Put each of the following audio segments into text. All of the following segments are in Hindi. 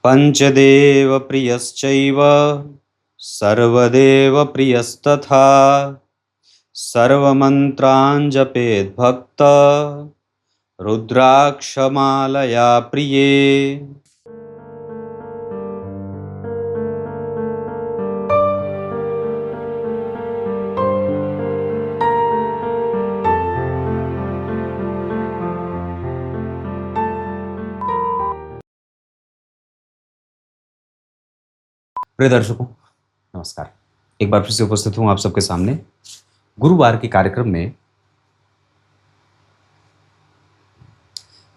पंचदेव प्रियश्चैव सर्वदेव प्रियस्तथा सर्वमन्त्रान् जपेत् भक्त रुद्राक्षमालया प्रिये। प्रिय दर्शकों नमस्कार, एक बार फिर से उपस्थित हूं आप सबके सामने गुरुवार के कार्यक्रम में।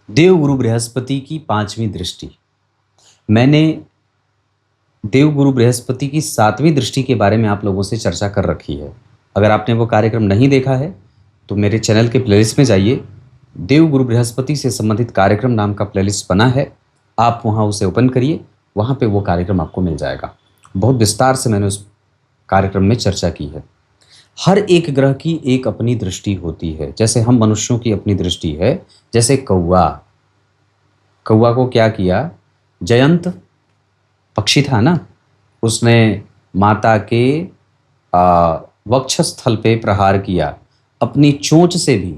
देवगुरु बृहस्पति की 5वीं दृष्टि। मैंने देवगुरु बृहस्पति की 7वीं दृष्टि के बारे में आप लोगों से चर्चा कर रखी है। अगर आपने वो कार्यक्रम नहीं देखा है तो मेरे चैनल के प्लेलिस्ट में जाइए, देवगुरु बृहस्पति से संबंधित कार्यक्रम नाम का प्लेलिस्ट बना है, आप वहाँ उसे ओपन करिए, वहाँ पे वो कार्यक्रम आपको मिल जाएगा। बहुत विस्तार से मैंने उस कार्यक्रम में चर्चा की है। हर एक ग्रह की एक अपनी दृष्टि होती है। जैसे हम मनुष्यों की अपनी दृष्टि है, जैसे कौवा को क्या किया, जयंत पक्षी था ना, उसने माता के वक्षस्थल पे प्रहार किया अपनी चोंच से भी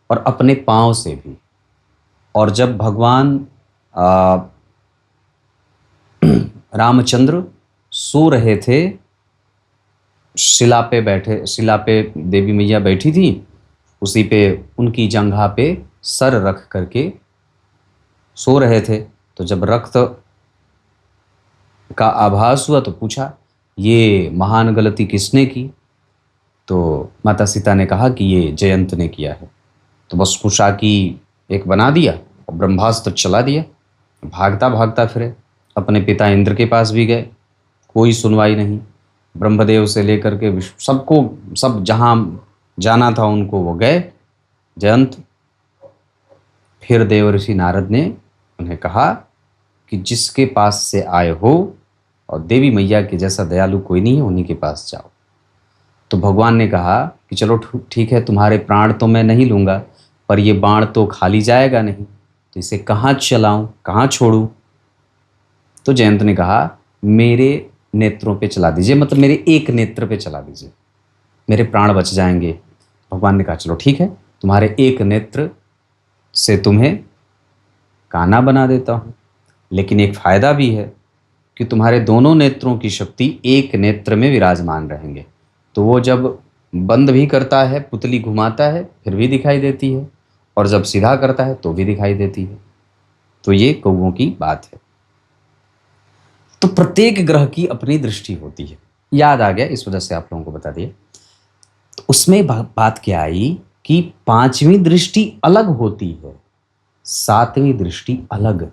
और अपने पांव से भी। और जब भगवान रामचंद्र सो रहे थे, शिला पे देवी मैया बैठी थी, उसी पे उनकी जंघा पे सर रख करके सो रहे थे। तो जब रक्त का आभास हुआ तो पूछा ये महान गलती किसने की, तो माता सीता ने कहा कि ये जयंत ने किया है। तो बस कुशा की एक बना दिया और ब्रह्मास्त्र चला दिया। भागता भागता फिरे, अपने पिता इंद्र के पास भी गए, कोई सुनवाई नहीं। ब्रह्मदेव से लेकर के सबको, सब जहाँ जाना था उनको वो गए जयंत। फिर देवर्षि नारद ने उन्हें कहा कि जिसके पास से आए हो और देवी मैया के जैसा दयालु कोई नहीं है, उन्हीं के पास जाओ। तो भगवान ने कहा कि चलो ठीक है, तुम्हारे प्राण तो मैं नहीं लूँगा, पर ये बाण तो खाली जाएगा नहीं, तो इसे कहाँ चलाऊँ, कहाँ छोड़ूँ। तो जयंत ने कहा मेरे नेत्रों पे चला दीजिए, मतलब मेरे एक नेत्र पे चला दीजिए, मेरे प्राण बच जाएंगे। भगवान ने कहा चलो ठीक है, तुम्हारे एक नेत्र से तुम्हें काना बना देता हूँ, लेकिन एक फ़ायदा भी है कि तुम्हारे दोनों नेत्रों की शक्ति एक नेत्र में विराजमान रहेंगे। तो वो जब बंद भी करता है, पुतली घुमाता है, फिर भी दिखाई देती है, और जब सीधा करता है तो भी दिखाई देती है। तो ये कौवों की बात है। तो प्रत्येक ग्रह की अपनी दृष्टि होती है। याद आ गया, इस वजह से आप लोगों को बता दिया। तो उसमें बात क्या आई कि 5वीं दृष्टि अलग होती है, 7वीं दृष्टि अलग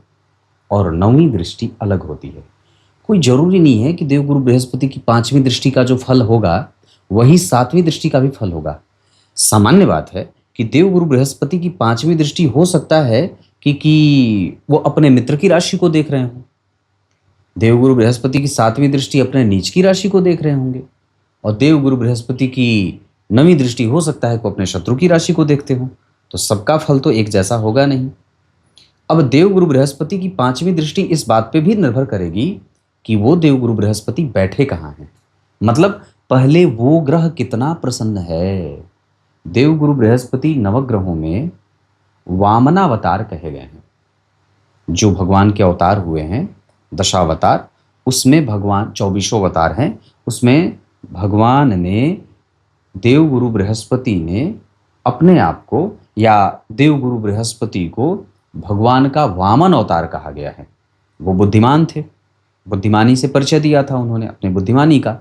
और 9वीं दृष्टि अलग होती है। कोई जरूरी नहीं है कि देवगुरु बृहस्पति की 5वीं दृष्टि का जो फल होगा वही 7वीं दृष्टि का भी फल होगा। सामान्य बात है कि देवगुरु बृहस्पति की 5वीं दृष्टि हो सकता है कि वो अपने मित्र की राशि को देख रहे हों, देवगुरु बृहस्पति की 7वीं दृष्टि अपने नीच की राशि को देख रहे होंगे, और देवगुरु बृहस्पति की 9वीं दृष्टि हो सकता है कि अपने शत्रु की राशि को देखते हो। तो सबका फल तो एक जैसा होगा नहीं। अब देवगुरु बृहस्पति की 5वीं दृष्टि इस बात पे भी निर्भर करेगी कि वो देवगुरु बृहस्पति बैठे कहाँ हैं, मतलब पहले वो ग्रह कितना प्रसन्न है। देवगुरु बृहस्पति नवग्रहों में वामनावतार कहे गए हैं, जो भगवान के अवतार हुए हैं, दशावतार, उसमें भगवान 24 अवतार हैं, उसमें भगवान ने, देवगुरु बृहस्पति ने अपने आप को, या देवगुरु बृहस्पति को भगवान का वामन अवतार कहा गया है। वो बुद्धिमान थे, बुद्धिमानी से परिचय दिया था उन्होंने, अपने बुद्धिमानी का।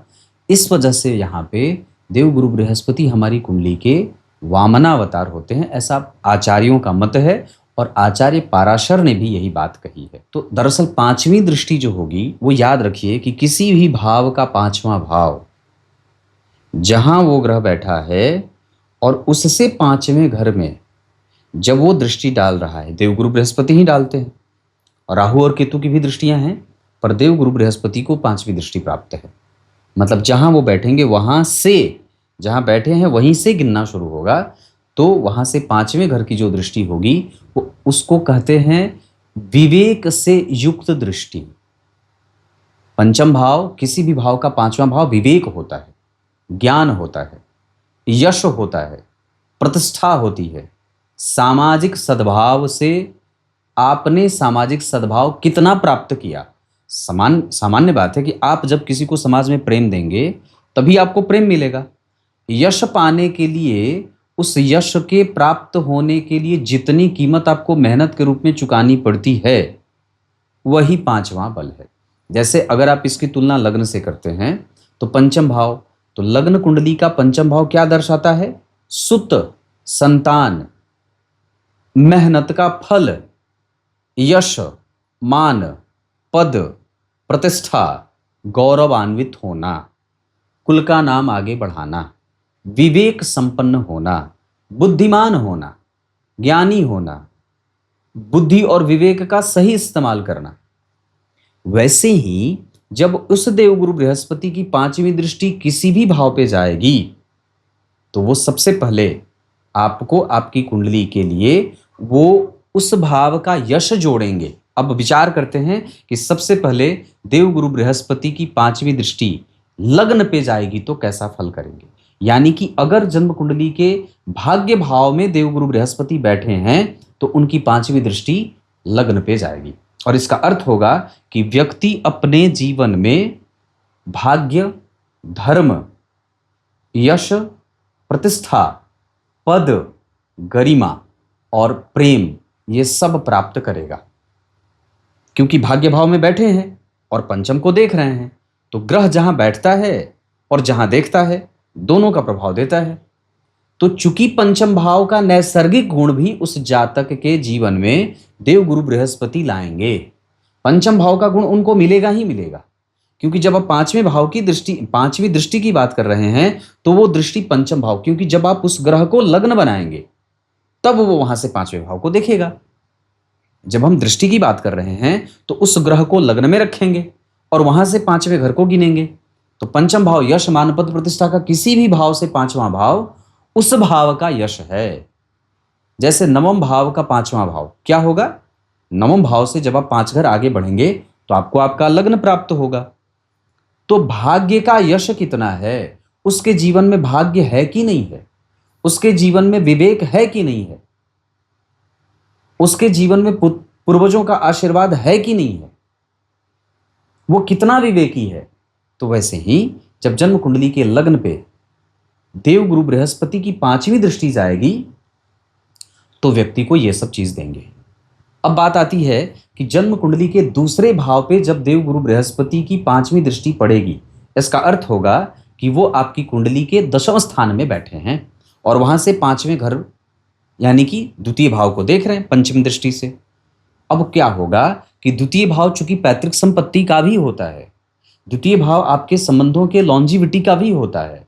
इस वजह से यहाँ पे देवगुरु बृहस्पति हमारी कुंडली के वामनावतार होते हैं, ऐसा आचार्यों का मत है, और आचार्य पाराशर ने भी यही बात कही है। तो दरअसल 5वीं दृष्टि जो होगी वो याद रखिए कि किसी भी भाव का 5वां भाव जहां वो ग्रह बैठा है और उससे 5वें घर में जब वो दृष्टि डाल रहा है, देवगुरु बृहस्पति ही डालते हैं, और राहु और केतु की भी दृष्टियां हैं, पर देवगुरु बृहस्पति को 5वीं दृष्टि प्राप्त है। मतलब जहां वो बैठेंगे वहां से, जहां बैठे हैं वहीं से गिनना शुरू होगा। तो वहां से 5वें घर की जो दृष्टि होगी वो उसको कहते हैं विवेक से युक्त दृष्टि। पंचम भाव, किसी भी भाव का पांचवा भाव विवेक होता है, ज्ञान होता है, यश होता है, प्रतिष्ठा होती है, सामाजिक सद्भाव से आपने सामाजिक सद्भाव कितना प्राप्त किया। सामान्य बात है कि आप जब किसी को समाज में प्रेम देंगे तभी आपको प्रेम मिलेगा। यश पाने के लिए, उस यश के प्राप्त होने के लिए जितनी कीमत आपको मेहनत के रूप में चुकानी पड़ती है, वही पांचवा बल है। जैसे अगर आप इसकी तुलना लग्न से करते हैं तो पंचम भाव, तो लग्न कुंडली का पंचम भाव क्या दर्शाता है? सुत, संतान, मेहनत का फल, यश, मान, पद, प्रतिष्ठा, गौरवान्वित होना, कुल का नाम आगे बढ़ाना, विवेक संपन्न होना, बुद्धिमान होना, ज्ञानी होना, बुद्धि और विवेक का सही इस्तेमाल करना। वैसे ही जब उस देवगुरु बृहस्पति की पांचवी दृष्टि किसी भी भाव पे जाएगी तो वो सबसे पहले आपको, आपकी कुंडली के लिए वो उस भाव का यश जोड़ेंगे। अब विचार करते हैं कि सबसे पहले देवगुरु बृहस्पति की पांचवी दृष्टि लग्न पे जाएगी तो कैसा फल करेंगे। यानी कि अगर जन्म कुंडली के भाग्य भाव में देवगुरु बृहस्पति बैठे हैं तो उनकी पांचवी दृष्टि लग्न पे जाएगी, और इसका अर्थ होगा कि व्यक्ति अपने जीवन में भाग्य, धर्म, यश, प्रतिष्ठा, पद, गरिमा और प्रेम, ये सब प्राप्त करेगा। क्योंकि भाग्य भाव में बैठे हैं और पंचम को देख रहे हैं, तो ग्रह जहां बैठता है और जहां देखता है दोनों का प्रभाव देता है। तो चूंकि पंचम भाव का नैसर्गिक गुण भी उस जातक के जीवन में देवगुरु बृहस्पति लाएंगे, पंचम भाव का गुण उनको मिलेगा ही मिलेगा। क्योंकि जब आप पांचवें भाव की दृष्टि, पांचवी दृष्टि की बात कर रहे हैं तो वो दृष्टि पंचम भाव, क्योंकि जब आप उस ग्रह को लग्न बनाएंगे तब वो वहां से पांचवें भाव को देखेगा। जब हम दृष्टि की बात कर रहे हैं तो उस ग्रह को लग्न में रखेंगे और वहां से पांचवें घर को गिनेंगे। तो पंचम भाव यश, मान, पद, प्रतिष्ठा का किसी भी भाव से पांचवा भाव उस भाव का यश है। जैसे नवम भाव का पांचवा भाव क्या होगा? नवम भाव से जब आप 5 घर आगे बढ़ेंगे तो आपको आपका लग्न प्राप्त होगा। तो भाग्य का यश कितना है, उसके जीवन में भाग्य है कि नहीं है, उसके जीवन में विवेक है कि नहीं है, उसके जीवन में पूर्वजों का आशीर्वाद है कि नहीं है, वो कितना विवेकी है। तो वैसे ही जब जन्म कुंडली के लग्न पे देवगुरु बृहस्पति की पांचवी दृष्टि जाएगी तो व्यक्ति को यह सब चीज देंगे। अब बात आती है कि जन्म कुंडली के दूसरे भाव पे जब देवगुरु बृहस्पति की पांचवी दृष्टि पड़ेगी, इसका अर्थ होगा कि वो आपकी कुंडली के 10वें स्थान में बैठे हैं और वहां से 5वें घर यानी कि द्वितीय भाव को देख रहे हैं पंचमी दृष्टि से। अब क्या होगा कि द्वितीय भाव चूंकि पैतृक संपत्ति का भी होता है, द्वितीय भाव आपके संबंधों के लॉन्जिविटी का भी होता है,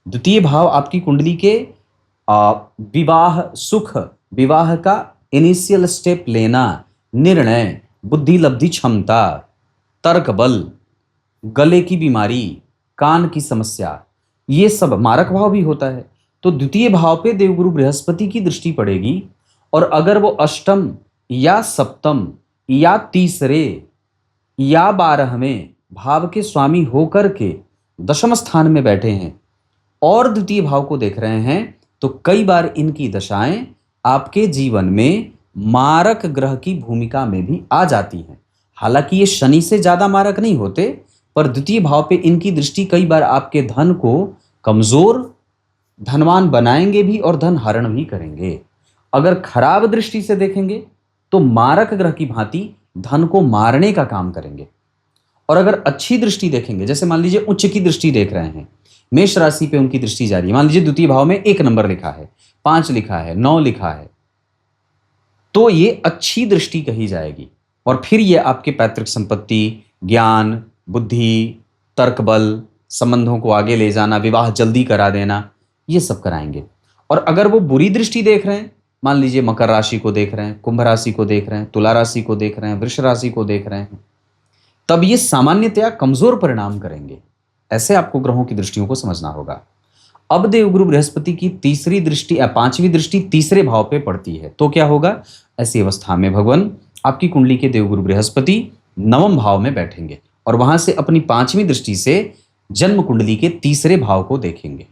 द्वितीय भाव आपकी कुंडली के विवाह सुख, विवाह का इनिशियल स्टेप लेना, निर्णय, बुद्धि लब्धि क्षमता, तर्क बल, गले की बीमारी, कान की समस्या, ये सब मारक भाव भी होता है। तो द्वितीय भाव पे देवगुरु बृहस्पति की दृष्टि पड़ेगी और अगर वो अष्टम या सप्तम या तीसरे या 12वें भाव के स्वामी होकर के 10वें स्थान में बैठे हैं और द्वितीय भाव को देख रहे हैं तो कई बार इनकी दशाएं आपके जीवन में मारक ग्रह की भूमिका में भी आ जाती हैं। हालांकि ये शनि से ज्यादा मारक नहीं होते, पर द्वितीय भाव पे इनकी दृष्टि कई बार आपके धन को कमजोर, धनवान बनाएंगे भी और धन हरण भी करेंगे। अगर खराब दृष्टि से देखेंगे तो मारक ग्रह की भांति धन को मारने का काम करेंगे, और अगर अच्छी दृष्टि देखेंगे, जैसे मान लीजिए उच्च की दृष्टि देख रहे हैं, मेष राशि पे उनकी दृष्टि जा रही है, मान लीजिए द्वितीय भाव में 1 नंबर लिखा है, 5 लिखा है, 9 लिखा है, तो ये अच्छी दृष्टि कही जाएगी। और फिर ये आपके पैतृक संपत्ति, ज्ञान, बुद्धि, तर्क बल, संबंधों को आगे ले जाना, विवाह जल्दी करा देना, ये सब कराएंगे। और अगर वो बुरी दृष्टि देख रहे हैं, मान लीजिए मकर राशि को देख रहे हैं, कुंभ राशि को देख रहे हैं, तुला राशि को देख रहे हैं, वृष राशि को देख रहे हैं, तब ये सामान्यतया कमजोर परिणाम करेंगे। ऐसे आपको ग्रहों की दृष्टियों को समझना होगा। अब देवगुरु बृहस्पति की तीसरी दृष्टि या 5वीं दृष्टि तीसरे भाव पे पड़ती है तो क्या होगा? ऐसी अवस्था में भगवान आपकी कुंडली के देवगुरु बृहस्पति नवम भाव में बैठेंगे और वहां से अपनी पांचवी दृष्टि से जन्म कुंडली के तीसरे भाव को देखेंगे।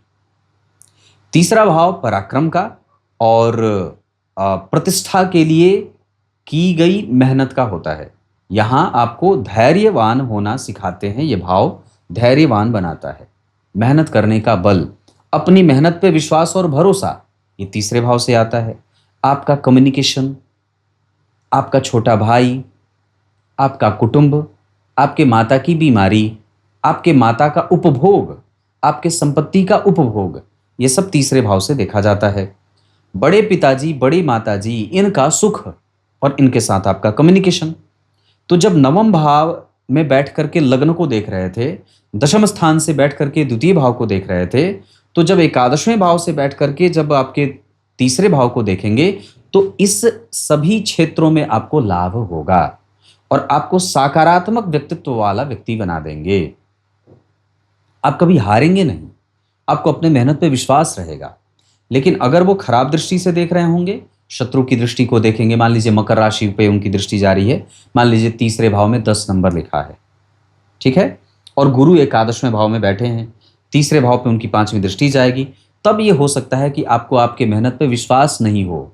तीसरा भाव पराक्रम का और प्रतिष्ठा के लिए की गई मेहनत का होता है। यहां आपको धैर्यवान होना सिखाते हैं। ये भाव धैर्यवान बनाता है, मेहनत करने का बल, अपनी मेहनत पे विश्वास और भरोसा, ये तीसरे भाव से आता है। आपका कम्युनिकेशन, आपका छोटा भाई, आपका कुटुंब, आपके माता की बीमारी, आपके माता का उपभोग, आपके संपत्ति का उपभोग, ये सब तीसरे भाव से देखा जाता है। बड़े पिताजी, बड़ी माताजी, इनका सुख और इनके साथ आपका कम्युनिकेशन। तो जब नवम भाव में बैठ करके लग्न को देख रहे थे, दशम स्थान से बैठ करके द्वितीय भाव को देख रहे थे, तो जब एकादशवें भाव से बैठ करके जब आपके तीसरे भाव को देखेंगे तो इस सभी क्षेत्रों में आपको लाभ होगा और आपको सकारात्मक व्यक्तित्व वाला व्यक्ति बना देंगे। आप कभी हारेंगे नहीं, आपको अपने मेहनत पे विश्वास रहेगा। लेकिन अगर वो खराब दृष्टि से देख रहे होंगे, शत्रु की दृष्टि को देखेंगे, मान लीजिए मकर राशि पे उनकी दृष्टि जा रही है, मान लीजिए तीसरे भाव में 10 नंबर लिखा है, ठीक है, और गुरु एकादशवें भाव में बैठे हैं, तीसरे भाव पे उनकी पांचवी दृष्टि जाएगी, तब ये हो सकता है कि आपको आपके मेहनत पे विश्वास नहीं हो,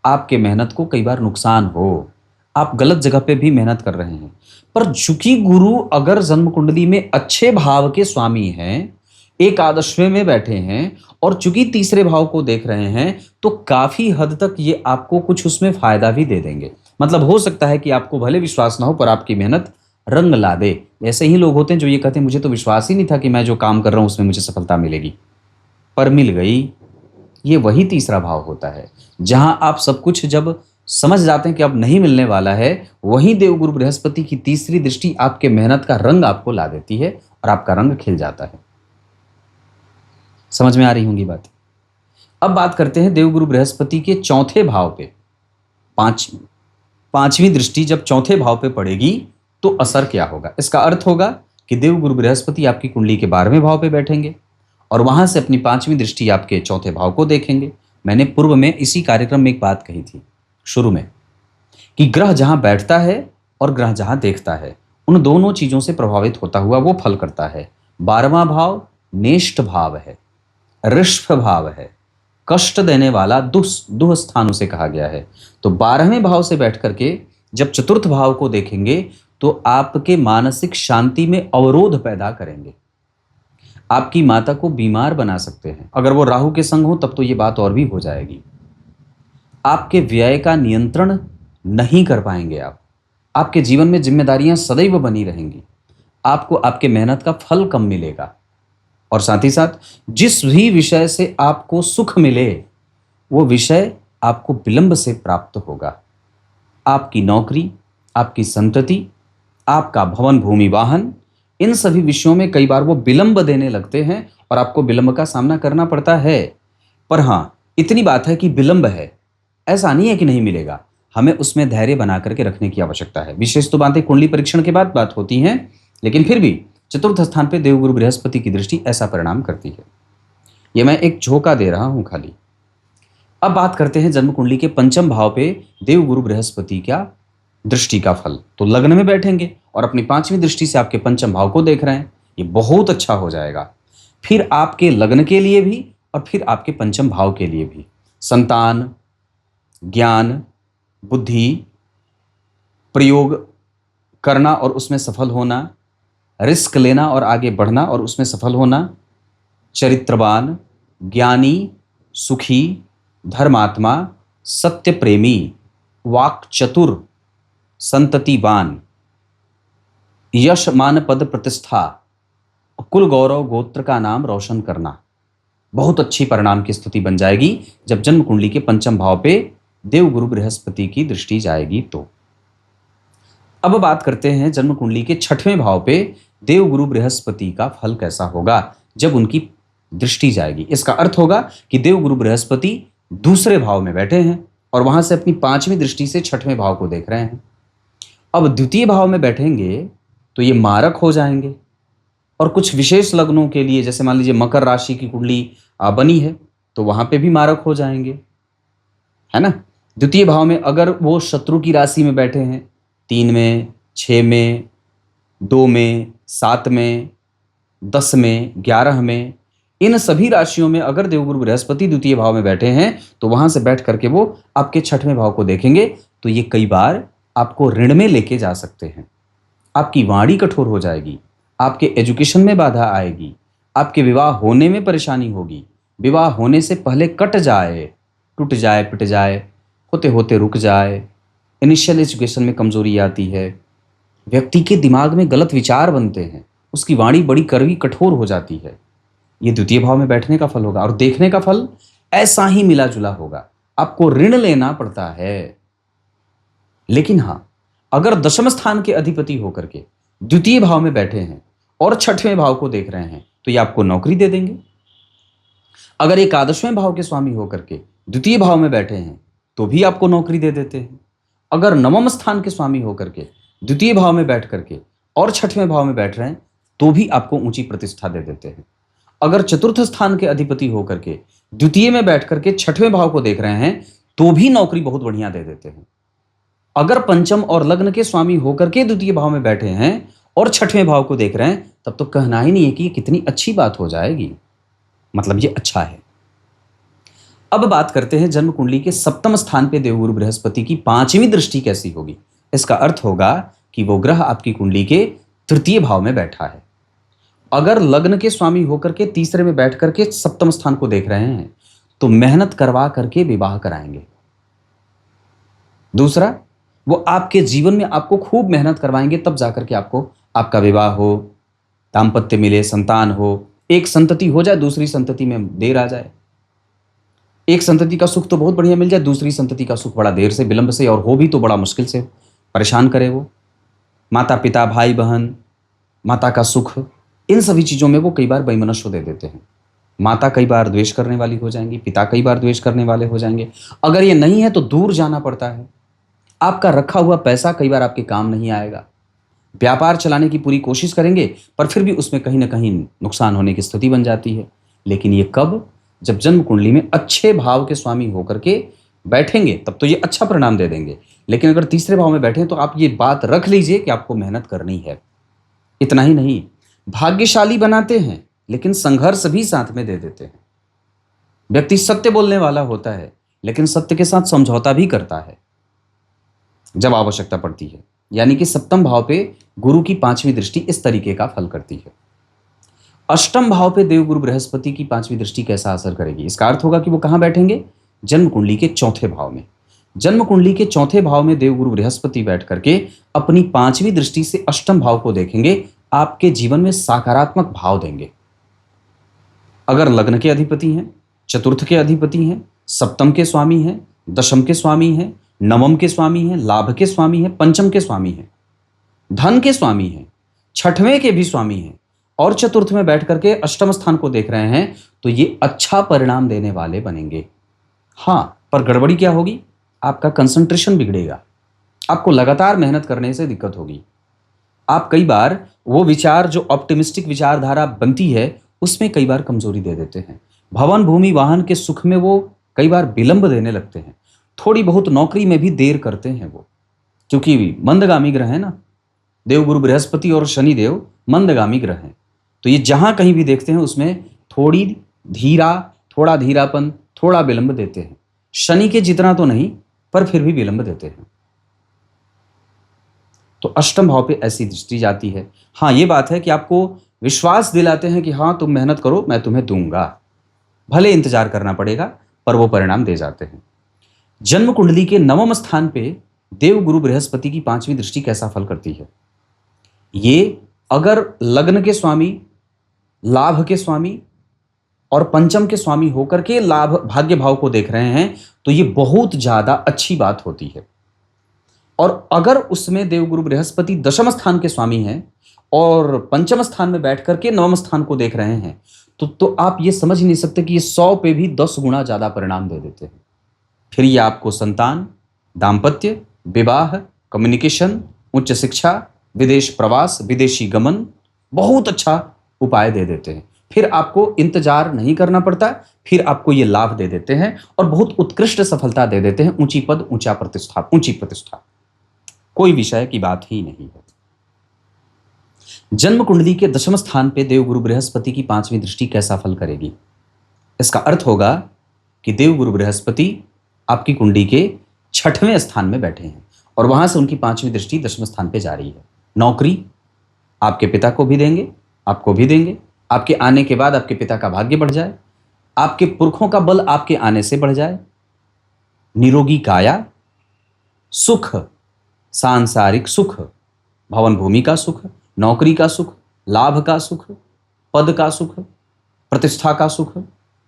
आपके मेहनत को कई बार नुकसान हो, आप गलत जगह पे भी मेहनत कर रहे हैं। पर चूंकि गुरु अगर जन्म कुंडली में अच्छे भाव के स्वामी हैं, एकादशवें में बैठे हैं और चूंकि तीसरे भाव को देख रहे हैं, तो काफी हद तक ये आपको कुछ उसमें फायदा भी दे देंगे। मतलब हो सकता है कि आपको भले विश्वास ना हो पर आपकी मेहनत रंग ला दे। ऐसे ही लोग होते हैं जो ये कहते हैं मुझे तो विश्वास ही नहीं था कि मैं जो काम कर रहा हूं उसमें मुझे सफलता मिलेगी, पर मिल गई। ये वही तीसरा भाव होता है जहां आप सब कुछ जब समझ जाते हैं कि अब नहीं मिलने वाला है, वहीं देवगुरु बृहस्पति की तीसरी दृष्टि आपके मेहनत का रंग आपको ला देती है और आपका रंग खिल जाता है। समझ में आ रही होंगी बात। अब बात करते हैं देवगुरु बृहस्पति के चौथे भाव पे। पांचवी दृष्टि जब चौथे भाव पे पड़ेगी तो असर क्या होगा? इसका अर्थ होगा कि देवगुरु बृहस्पति आपकी कुंडली के 12वें भाव पे बैठेंगे और वहां से अपनी पांचवी दृष्टि आपके चौथे भाव को देखेंगे। मैंने पूर्व में इसी कार्यक्रम में एक बात कही थी शुरू में कि ग्रह जहां बैठता है और ग्रह जहां देखता है, उन दोनों चीजों से प्रभावित होता हुआ वो फल करता है। 12वां भाव नेष्ट भाव है, ऋषभ भाव है, कष्ट देने वाला दुह स्थान उसे कहा गया है। तो 12वें भाव से बैठ करके जब चतुर्थ भाव को देखेंगे तो आपके मानसिक शांति में अवरोध पैदा करेंगे, आपकी माता को बीमार बना सकते हैं। अगर वो राहु के संग हो तब तो ये बात और भी हो जाएगी। आपके व्यय का नियंत्रण नहीं कर पाएंगे आप, आपके जीवन में जिम्मेदारियां सदैव बनी रहेंगी, आपको आपके मेहनत का फल कम मिलेगा और साथ ही साथ जिस भी विषय से आपको सुख मिले वो विषय आपको विलंब से प्राप्त होगा। आपकी नौकरी, आपकी संतति, आपका भवन भूमि वाहन, इन सभी विषयों में कई बार वो विलंब देने लगते हैं और आपको विलंब का सामना करना पड़ता है। पर हाँ, इतनी बात है कि विलंब है, ऐसा नहीं है कि नहीं मिलेगा, हमें उसमें धैर्य बना करके रखने की आवश्यकता है। विशेष तो बातें कुंडली परीक्षण के बाद बात होती हैं, लेकिन फिर भी चतुर्थ स्थान पे देवगुरु बृहस्पति की दृष्टि ऐसा परिणाम करती है। ये मैं एक झोंका दे रहा हूं खाली। अब बात करते हैं जन्म कुंडली के पंचम भाव पे देवगुरु बृहस्पति का दृष्टि का फल। तो लग्न में बैठेंगे और अपनी पांचवी दृष्टि से आपके पंचम भाव को देख रहे हैं, ये बहुत अच्छा हो जाएगा। फिर आपके लग्न के लिए भी और फिर आपके पंचम भाव के लिए भी संतान, ज्ञान, बुद्धि, प्रयोग करना और उसमें सफल होना, रिस्क लेना और आगे बढ़ना और उसमें सफल होना, चरित्रवान, ज्ञानी, सुखी, धर्मात्मा, सत्य प्रेमी, वाक चतुर, संततिवान, यश मान पद प्रतिष्ठा, कुल गौरव गोत्र का नाम रोशन करना, बहुत अच्छी परिणाम की स्थिति बन जाएगी जब जन्म कुंडली के पंचम भाव पे देवगुरु बृहस्पति की दृष्टि जाएगी। तो अब बात करते हैं जन्म कुंडली के 6वें भाव पे देवगुरु बृहस्पति का फल कैसा होगा जब उनकी दृष्टि जाएगी। इसका अर्थ होगा कि देवगुरु बृहस्पति दूसरे भाव में बैठे हैं और वहां से अपनी पांचवी दृष्टि से 6वें भाव को देख रहे हैं। अब द्वितीय भाव में बैठेंगे तो ये मारक हो जाएंगे और कुछ विशेष लग्नों के लिए, जैसे मान लीजिए मकर राशि की कुंडली बनी है तो वहां पे भी मारक हो जाएंगे, है ना। द्वितीय भाव में अगर वो शत्रु की राशि में बैठे हैं, 3 में, 6 में, 2 में, 7 में, 10 में, 11 में, इन सभी राशियों में अगर देवगुरु बृहस्पति द्वितीय भाव में बैठे हैं तो वहां से बैठ करके वो आपके छठवें भाव को देखेंगे। तो ये कई बार आपको ऋण में लेके जा सकते हैं। आपकी वाणी कठोर हो जाएगी, आपके एजुकेशन में बाधा आएगी, आपके विवाह होने में परेशानी होगी, विवाह होने से पहले कट जाए, टूट जाए, पिट जाए, होते होते रुक जाए, इनिशियल एजुकेशन में कमजोरी आती है, व्यक्ति के दिमाग में गलत विचार बनते हैं, उसकी वाणी बड़ी कड़वी कठोर हो जाती है। ये द्वितीय भाव में बैठने का फल होगा। और देखने का फल ऐसा ही मिला जुला होगा, आपको ऋण लेना पड़ता है। लेकिन हां, अगर दशम स्थान के अधिपति होकर के द्वितीय भाव में बैठे हैं और छठवें भाव को देख रहे हैं तो ये आपको नौकरी दे देंगे। अगर एकादशवें भाव के स्वामी होकर के द्वितीय भाव में बैठे हैं तो भी आपको नौकरी दे देते हैं। अगर नवम स्थान के स्वामी होकर के द्वितीय भाव में बैठ करके और छठवें भाव में बैठ रहे हैं तो भी आपको ऊंची प्रतिष्ठा दे देते हैं। अगर चतुर्थ स्थान के अधिपति होकर के द्वितीय में बैठ करके छठवें भाव को देख रहे हैं तो भी नौकरी बहुत बढ़िया दे देते हैं। अगर पंचम और लग्न के स्वामी होकर के द्वितीय भाव में बैठे हैं और छठवें भाव को देख रहे हैं तब तो कहना ही नहीं है कि ये कितनी अच्छी बात हो जाएगी, मतलब ये अच्छा है। अब बात करते हैं जन्म कुंडली के सप्तम स्थान पे देवगुरु बृहस्पति की 5वीं दृष्टि कैसी होगी। इसका अर्थ होगा कि वो ग्रह आपकी कुंडली के तृतीय भाव में बैठा है। अगर लग्न के स्वामी होकर के तीसरे में बैठ करके सप्तम स्थान को देख रहे हैं तो मेहनत करवा करके विवाह कराएंगे। दूसरा, वो आपके जीवन में आपको खूब मेहनत करवाएंगे, तब जाकर के आपको आपका विवाह हो, दाम्पत्य मिले, संतान हो, एक संतति हो जाए, दूसरी संतति में देर आ जाए। एक संतति का सुख तो बहुत बढ़िया मिल जाए, दूसरी संतति का सुख बड़ा देर से, विलंब से, और हो भी तो बड़ा मुश्किल से, परेशान करे वो। माता पिता, भाई बहन, माता का सुख, इन सभी चीज़ों में वो कई बार वैमनस्य दे देते हैं। माता कई बार द्वेष करने वाली हो जाएंगी, पिता कई बार द्वेष करने वाले हो जाएंगे। अगर ये नहीं है तो दूर जाना पड़ता है। आपका रखा हुआ पैसा कई बार आपके काम नहीं आएगा। व्यापार चलाने की पूरी कोशिश करेंगे पर फिर भी उसमें कहीं ना कहीं नुकसान होने की स्थिति बन जाती है। लेकिन ये कब? जब जन्म कुंडली में अच्छे भाव के स्वामी होकर के बैठेंगे तब तो ये अच्छा परिणाम दे देंगे। लेकिन अगर तीसरे भाव में बैठे तो आप ये बात रख लीजिए कि आपको मेहनत करनी है। इतना ही नहीं, भाग्यशाली बनाते हैं लेकिन संघर्ष भी साथ में दे देते हैं। व्यक्ति सत्य बोलने वाला होता है लेकिन सत्य के साथ समझौता भी करता है जब आवश्यकता पड़ती है। यानी कि सप्तम भाव पे गुरु की 5वीं दृष्टि इस तरीके का फल करती है। अष्टम भाव पे देवगुरु बृहस्पति की 5वीं दृष्टि कैसा असर करेगी? इसका अर्थ होगा कि वो कहां बैठेंगे? जन्म कुंडली के चौथे भाव में। जन्म कुंडली के चौथे भाव में देवगुरु बृहस्पति बैठ करके अपनी 5वीं दृष्टि से अष्टम भाव को देखेंगे, आपके जीवन में सकारात्मक भाव देंगे। अगर लग्न के अधिपति हैं, चतुर्थ के अधिपति हैं, सप्तम के स्वामी हैं, दशम के स्वामी हैं, नवम के स्वामी हैं, लाभ के स्वामी हैं, पंचम के स्वामी हैं, धन के स्वामी हैं, छठवें के भी स्वामी हैं और चतुर्थ में बैठ करके अष्टम स्थान को देख रहे हैं तो ये अच्छा परिणाम देने वाले बनेंगे। हां, पर गड़बड़ी क्या होगी? आपका कंसंट्रेशन बिगड़ेगा, आपको लगातार मेहनत करने से दिक्कत होगी। आप कई बार वो विचार जो ऑप्टिमिस्टिक विचारधारा बनती है उसमें कई बार कमजोरी दे देते हैं। भवन भूमि वाहन के सुख में वो कई बार विलंब देने लगते हैं। थोड़ी बहुत नौकरी में भी देर करते हैं वो, क्योंकि मंदगामी ग्रह है ना, देवगुरु बृहस्पति और शनिदेव मंदगामी ग्रह हैं। तो ये जहां कहीं भी देखते हैं उसमें थोड़ा धीरापन, थोड़ा विलंब देते हैं। शनि के जितना तो नहीं पर फिर भी विलंब देते हैं। तो अष्टम भाव पे ऐसी दृष्टि जाती है। हाँ, ये बात है कि आपको विश्वास दिलाते हैं कि हाँ तुम मेहनत करो, मैं तुम्हें दूंगा, भले इंतजार करना पड़ेगा, पर वो परिणाम दे जाते हैं। जन्म कुंडली के नवम स्थान पे देवगुरु बृहस्पति की 5वीं दृष्टि कैसा फल करती है? ये अगर लग्न के स्वामी, लाभ के स्वामी और पंचम के स्वामी होकर के लाभ भाग्य भाव को देख रहे हैं तो ये बहुत ज्यादा अच्छी बात होती है। और अगर उसमें देवगुरु बृहस्पति दशम स्थान के स्वामी हैं और पंचम स्थान में बैठ करके नवम स्थान को देख रहे हैं तो आप ये समझ ही नहीं सकते कि ये 100 पे भी 10 गुना ज्यादा परिणाम दे देते हैं। फिर ये आपको संतान, दाम्पत्य, विवाह, कम्युनिकेशन, उच्च शिक्षा, विदेश प्रवास, विदेशी गमन, बहुत अच्छा उपाय दे देते हैं। फिर आपको इंतजार नहीं करना पड़ता, फिर आपको ये लाभ दे देते हैं और बहुत उत्कृष्ट सफलता दे देते हैं, ऊंची पद, ऊंचा प्रतिष्ठा, ऊंची प्रतिष्ठा। कोई विषय की बात ही नहीं है। जन्म कुंडली के दशम स्थान पे देवगुरु बृहस्पति की 5वीं दृष्टि कैसा फल करेगी? इसका अर्थ होगा कि देवगुरु बृहस्पति आपकी कुंडली के 6वें स्थान में बैठे हैं और वहां से उनकी 5वीं दृष्टि दशम स्थान पे जा रही है। नौकरी आपके पिता को भी देंगे, आपको भी देंगे। आपके आने के बाद आपके पिता का भाग्य बढ़ जाए, आपके पुरखों का बल आपके आने से बढ़ जाए। निरोगी काया, सुख, सांसारिक सुख, भवन भूमि का सुख, नौकरी का सुख, लाभ का सुख, पद का सुख, प्रतिष्ठा का सुख,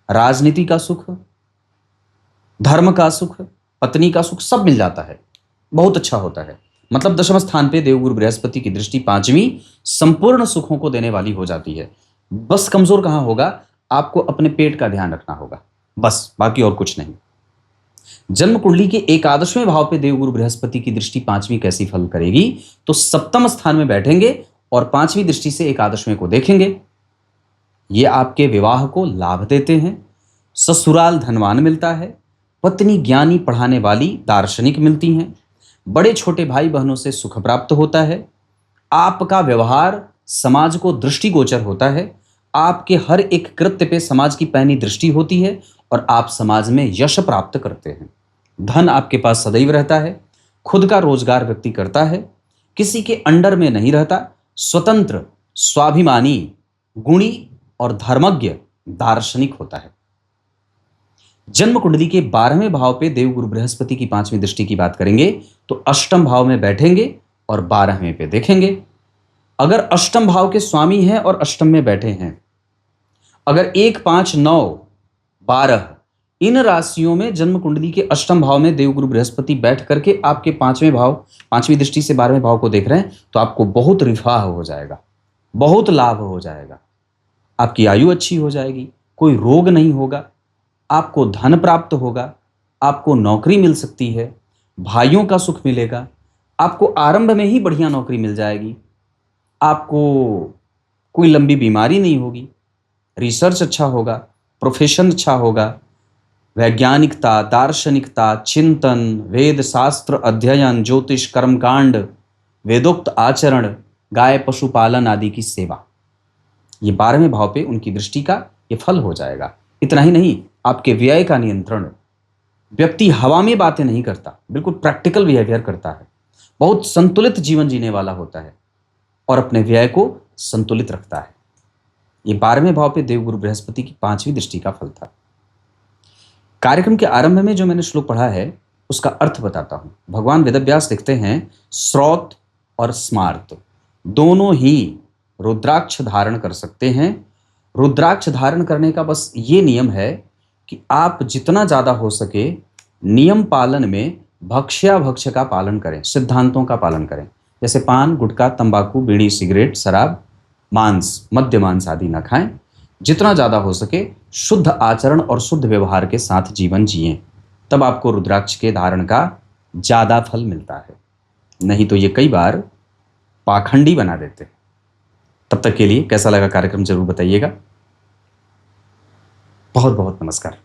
राजनीति का सुख, धर्म का सुख, पत्नी का सुख, सब मिल जाता है। बहुत अच्छा होता है। मतलब दशम स्थान पे देवगुरु बृहस्पति की दृष्टि 5वीं संपूर्ण सुखों को देने वाली हो जाती है। बस कमजोर कहां होगा? आपको अपने पेट का ध्यान रखना होगा, बस, बाकी और कुछ नहीं। जन्म कुंडली के 11वें भाव पे देवगुरु बृहस्पति की दृष्टि 5वीं कैसी फल करेगी? तो सप्तम स्थान में बैठेंगे और 5वीं दृष्टि से 11वें को देखेंगे। ये आपके विवाह को लाभ देते हैं, ससुराल धनवान मिलता है, पत्नी ज्ञानी पढ़ाने वाली दार्शनिक मिलती हैं, बड़े छोटे भाई बहनों से सुख प्राप्त होता है, आपका व्यवहार समाज को दृष्टिगोचर होता है, आपके हर एक कृत्य पे समाज की पैनी दृष्टि होती है और आप समाज में यश प्राप्त करते हैं। धन आपके पास सदैव रहता है, खुद का रोजगार व्यक्ति करता है, किसी के अंडर में नहीं रहता, स्वतंत्र, स्वाभिमानी, गुणी और धर्मज्ञ दार्शनिक होता है। जन्म कुंडली के 12वें भाव पे देवगुरु बृहस्पति की 5वीं दृष्टि की बात करेंगे तो अष्टम भाव में बैठेंगे और 12वें पे देखेंगे। अगर अष्टम भाव के स्वामी हैं और अष्टम में बैठे हैं, अगर 1, 5, 9, 12 इन राशियों में जन्म कुंडली के अष्टम भाव में देवगुरु बृहस्पति बैठ करके आपके 5वें भाव, 5वीं दृष्टि से 12वें भाव को देख रहे हैं, तो आपको बहुत रिफाह हो जाएगा, बहुत लाभ हो जाएगा। आपकी आयु अच्छी हो जाएगी, कोई रोग नहीं होगा, आपको धन प्राप्त होगा, आपको नौकरी मिल सकती है, भाइयों का सुख मिलेगा, आपको आरंभ में ही बढ़िया नौकरी मिल जाएगी, आपको कोई लंबी बीमारी नहीं होगी, रिसर्च अच्छा होगा, प्रोफेशन अच्छा होगा, वैज्ञानिकता, दार्शनिकता, चिंतन, वेद शास्त्र अध्ययन, ज्योतिष, कर्मकांड, वेदोक्त आचरण, गाय पशुपालन आदि की सेवा, ये 12वें भाव पे उनकी दृष्टि का ये फल हो जाएगा। इतना ही नहीं, आपके व्यय का नियंत्रण, व्यक्ति हवा में बातें नहीं करता, बिल्कुल प्रैक्टिकल बिहेवियर करता है, बहुत संतुलित जीवन जीने वाला होता है और अपने व्यय को संतुलित रखता है। ये 12वें भाव पे देवगुरु बृहस्पति की 5वीं दृष्टि का फल था। कार्यक्रम के आरंभ में जो मैंने श्लोक पढ़ा है उसका अर्थ बताता हूं। भगवान वेदव्यास लिखते हैं, श्रौत और स्मार्त दोनों ही रुद्राक्ष धारण कर सकते हैं। रुद्राक्ष धारण करने का बस ये नियम है कि आप जितना ज्यादा हो सके नियम पालन में भक्ष्याभक्ष्य का पालन करें, सिद्धांतों का पालन करें। जैसे पान, गुटखा, तंबाकू, बीड़ी, सिगरेट, शराब, मांस, मद्य मांस आदि न खाएं। जितना ज्यादा हो सके शुद्ध आचरण और शुद्ध व्यवहार के साथ जीवन जिएं, तब आपको रुद्राक्ष के धारण का ज्यादा फल मिलता है। नहीं तो ये कई बार पाखंडी बना देते हैं। तब तक के लिए कैसा लगा कार्यक्रम जरूर बताइएगा। बहुत बहुत नमस्कार।